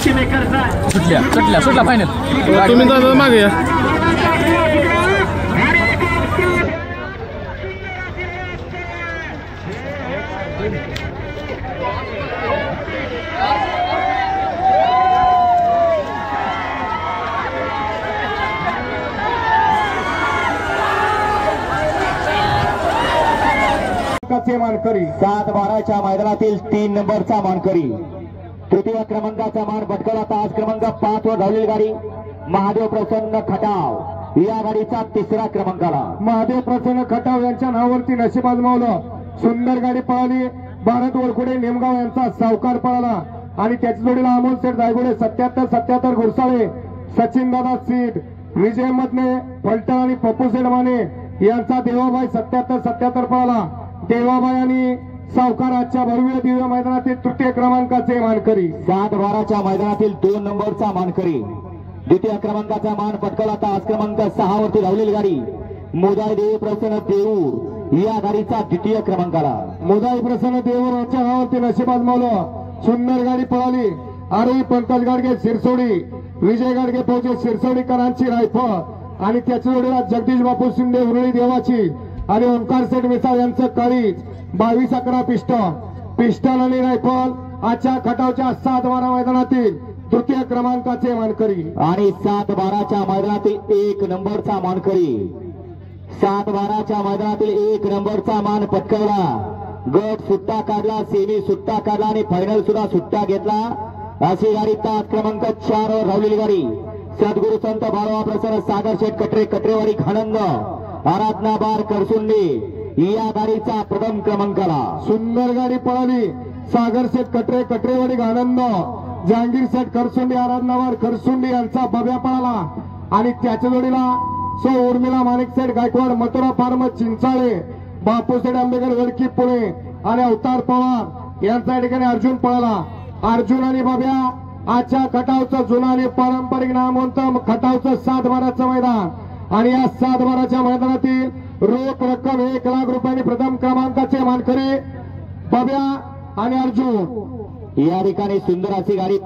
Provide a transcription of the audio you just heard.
सुटला फायनल तुम्ही दादा मागे या मानकरी 7-12च्या मैदानातील 3 नंबरचा मानकरी तृतीय क्रमांकाचा मान पटकावला तास क्रमांक 5 वर धावलेली गाडी महादेव प्रसन्न खटाव या गाडीचा 3रा क्रमांकाला महादेव प्रसन्न खटाव यांच्या नावावरती नशीब आजमावलं सुंदर गाडी पळाली भारत वरकुडे नेमगाव यांचा सावकार पळाला आणि त्याच्या जोडीला अमोल शेठ दायगुडे 77 घुरसाळे सचिन दादा सीट विजय मधने फलटण आणि पप्पू शेठ माने यांचा देवाबाई 77 पळाला देवाबाई आणि सावकाराच्या भव्य दिव्य मैदानातील तृतीय क्रमांकाचे मानकरी 7-12च्या मैदानातील 2 नंबरचा मानकरी द्वितीय क्रमांकाचा मान पटकावला तास क्रमांक 6 वरती धावलेली गाडी मोदाई देव प्रसन्न देऊर या गाडीचा 2य क्रमांकाला मोदाई प्रसन्न देऊर यांच्या नावावरती नशीब आजमावलं सुंदर गाडी पळाली आरोही पंकज गाडगे शिरसोडी विजय गाडगे फौजे शिरसोडीकरांची रायफल आणि त्याच्या जोडीला जगदीश बापू शिंदे उरळी देवाची आणि ओंकार सेठ मिसाळ यांचं काळीज 22-11 पिस्टन आणि रायफल आजच्या खटावच्या 7-12 मैदानातील तृतीय क्रमांकाचे मानकरी आणि 7-12च्या मैदानातील 1 नंबरचा मानकरी 7-12च्या मैदानातील 1 नंबरचा मान पटकावला गट सुट्टा काढला सेमी सुट्टा काढला आणि फायनल सुद्धा सुट्टा घेतला अशी गाडी तास क्रमांक 4 वर धावलेली गाडी सद्गुरु संत बाळवा प्रसन्न सागर शेठ कटरेवाडी घाणंद आराधना बार करसुंडी या गाडीचा प्रथम क्रमांकाला सुंदर गाडी पळाली सागर शेठ कटरेवाडी घाणंद जहांगीर शेठ करसुंडी आराधना बार करसुंडी यांचा बब्या पळाला आणि त्याच्या जोडीला सो उर्मिला माणिक शेठ गायकवाड मथुरा फार्म चिंचाळे बापू शेठ आंबेकर गडकी पुणे आणि अवतार पवार यांचा ठिकाणी अर्जुन पळाला अर्जुन आणि बब्या आजच्या खटावचं जुना आणि पारंपरिक नामवंत खटावचं 7-12चं मैदान आणि या 7-12च्या मैदानातील रोख रक्कम 1 लाख रुपयांनी प्रथम क्रमांकाचे मानकरी बब्या आणि अर्जुन या ठिकाणी सुंदर अशी गाडी